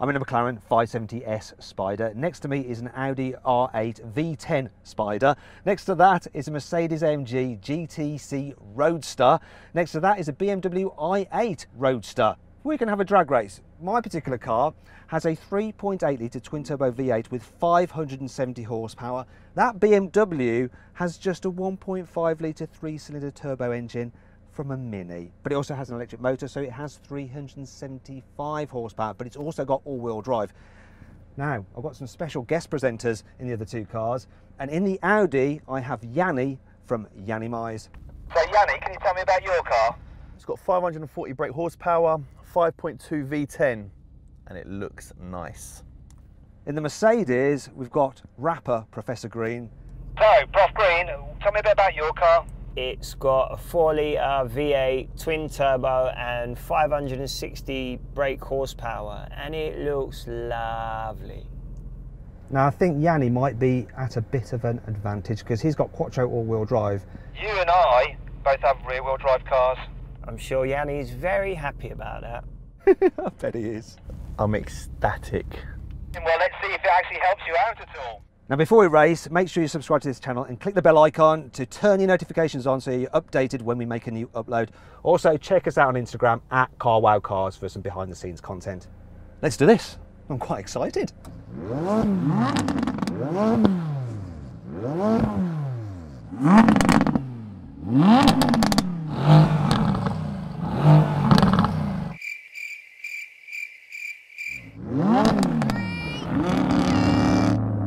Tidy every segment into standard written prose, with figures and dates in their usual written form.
I'm in a McLaren 570S Spider. Next to me is an Audi R8 V10 Spider. Next to that is a Mercedes-AMG GT C Roadster. Next to that is a BMW i8 Roadster. We can have a drag race. My particular car has a 3.8 litre twin turbo V8 with 570 horsepower. That BMW has just a 1.5 litre 3-cylinder turbo engine from a Mini, but it also has an electric motor, so it has 375 horsepower, but it's also got all-wheel drive. Now, I've got some special guest presenters in the other two cars, and in the Audi, I have Yianni from Yiannimize. So Yianni, can you tell me about your car? It's got 540 brake horsepower, 5.2 V10, and it looks nice. In the Mercedes, we've got rapper Professor Green. So, Prof Green, tell me a bit about your car. It's got a 4-litre V8 twin turbo and 560 brake horsepower, and it looks lovely. Now, I think Yianni might be at a bit of an advantage because he's got quattro all-wheel drive. You and I both have rear-wheel drive cars. I'm sure Yianni's very happy about that. I bet he is. I'm ecstatic. Well, let's see if it actually helps you out at all. Now, before we race, make sure you subscribe to this channel and click the bell icon to turn your notifications on so you're updated when we make a new upload. Also, check us out on Instagram at carwow for some behind-the-scenes content. Let's do this. I'm quite excited.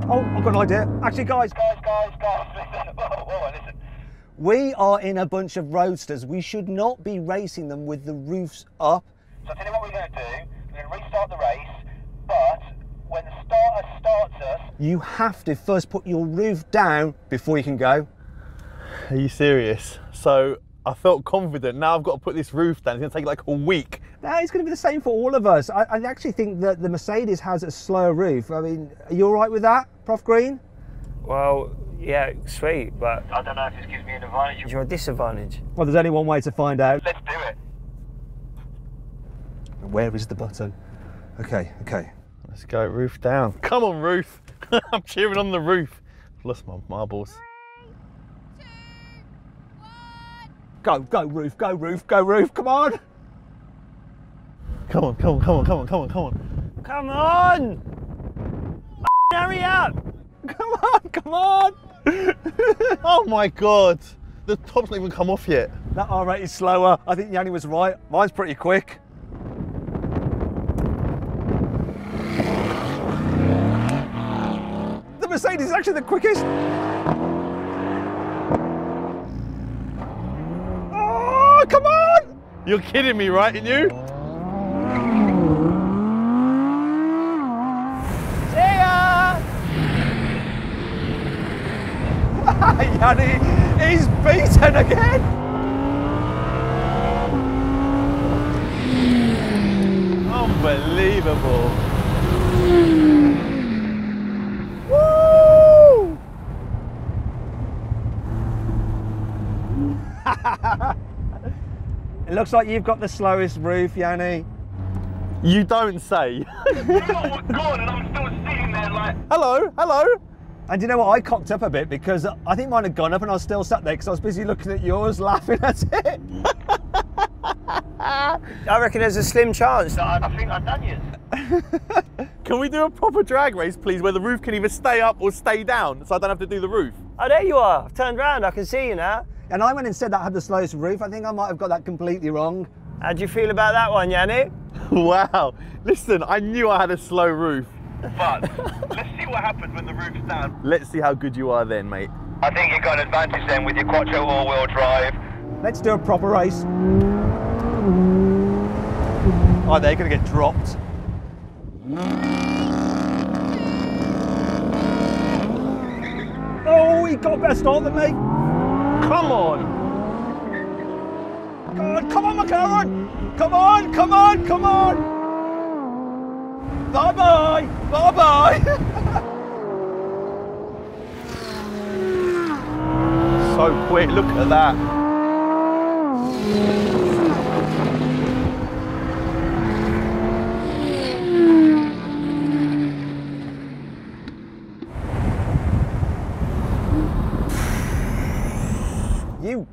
Oh, I've got an idea. Actually, guys, Listen. Whoa, listen. we are in a bunch of Roadsters. We should not be racing them with the roofs up. So I'll tell you what we're going to do. We're going to restart the race, but when the starter starts us... You have to first put your roof down before you can go. Are you serious? So I felt confident. Now I've got to put this roof down. It's going to take like a week. No, it's going to be the same for all of us. I actually think that the Mercedes has a slower roof. I mean, are you all right with that, Prof Green? Well, yeah, sweet, but I don't know if this gives me an advantage. you're a disadvantage. Well, there's only one way to find out. Let's do it. Where is the button? Okay. Let's go, roof down. Come on, roof. I'm cheering on the roof. I've lost my marbles. Go roof, go roof, go roof, come on! Come on. Come on! Hurry up! Come on! Oh my God. The top's not even come off yet. That R8 is slower. I think Yianni was right. Mine's pretty quick. The Mercedes is actually the quickest. Oh, come on! You're kidding me, right? And you? See ya! Yianni is beaten again. Unbelievable. Woo! It looks like you've got the slowest roof, Yianni. You don't say. You lot were gone and I'm still sitting there like... Hello. And you know what? I cocked up a bit because I think mine had gone up and I was still sat there because I was busy looking at yours, laughing at it. I reckon there's a slim chance. I think I've done you. Can we do a proper drag race, please, where the roof can either stay up or stay down, so I don't have to do the roof? Oh, there you are. I've turned round. I can see you now. And I went and said that I had the slowest roof. I think I might have got that completely wrong. How do you feel about that one, Yianni? Wow. Listen, I knew I had a slow roof. But let's see what happens when the roof's down. Let's see how good you are then, mate. I think you've got an advantage then with your quattro all-wheel drive. Let's do a proper race. Oh, they're going to get dropped. Oh, he got a better start than me. Come on. Come on, McLaren. Come on. Bye-bye. So quick, look at that.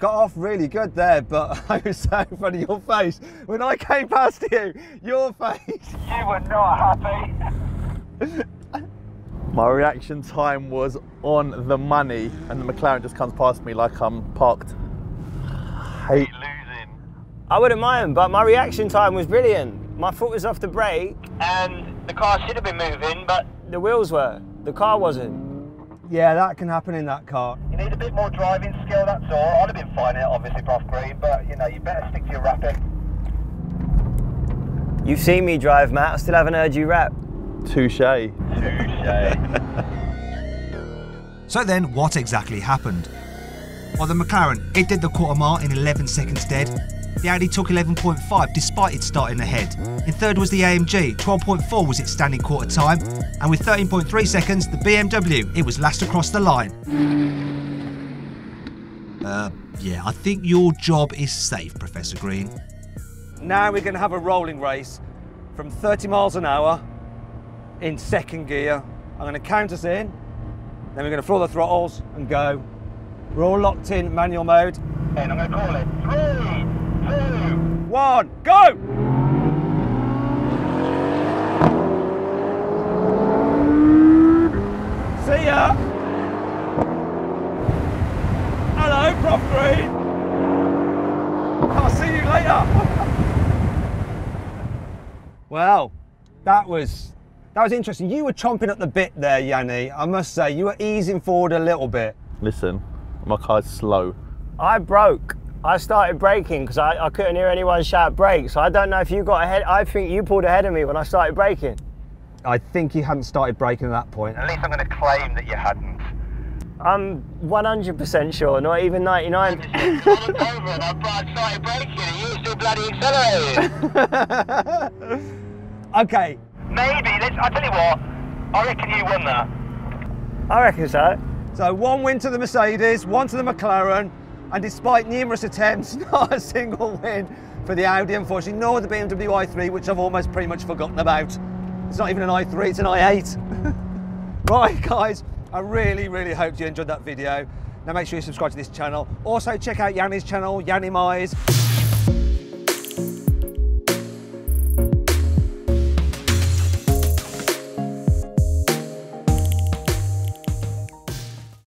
got off really good there, but I was so funny, your face. When I came past you, your face. You were not happy. My reaction time was on the money, and the McLaren just comes past me like I'm parked. Hate losing. I wouldn't mind, but my reaction time was brilliant. My foot was off the brake, And the car should have been moving, but the wheels were, the car wasn't. Yeah, that can happen in that car. you need a bit more driving skill, that's all. I'd have been fine, obviously, Prof Green, but you know, you better stick to your rapping. You've seen me drive, Matt, I still haven't heard you rap. Touche. So then, what exactly happened? Well, the McLaren, it did the quarter mile in 11 seconds dead. The Audi took 11.5 despite it starting ahead. In third was the AMG, 12.4 was its standing quarter time, and with 13.3 seconds, the BMW, it was last across the line. Yeah, I think your job is safe, Professor Green. Now we're going to have a rolling race from 30 miles an hour in second gear. I'm going to count us in, then we're going to floor the throttles and go. We're all locked in manual mode. And I'm going to call it 3, 2, 1, go! See ya! Hello, Prof Green! I'll see you later! Well, that was interesting. You were chomping at the bit there, Yianni. I must say, you were easing forward a little bit. Listen, my car's slow. I broke. I started braking because I couldn't hear anyone shout brake, so I don't know if you got ahead. I think you pulled ahead of me when I started braking. I think you hadn't started braking at that point. At least I'm going to claim that you hadn't. I'm 100% sure, not even 99%. I looked over and I started braking and you were still bloody accelerating. Okay. Maybe, I'll tell you what, I reckon you won that. I reckon so. So one win to the Mercedes, one to the McLaren, and despite numerous attempts, not a single win for the Audi, unfortunately, nor the BMW i3, which I've almost pretty much forgotten about. It's not even an i3, it's an i8. Right, guys, I really, really hope you enjoyed that video. Now make sure you subscribe to this channel. Also check out Yianni's channel, Yiannimize.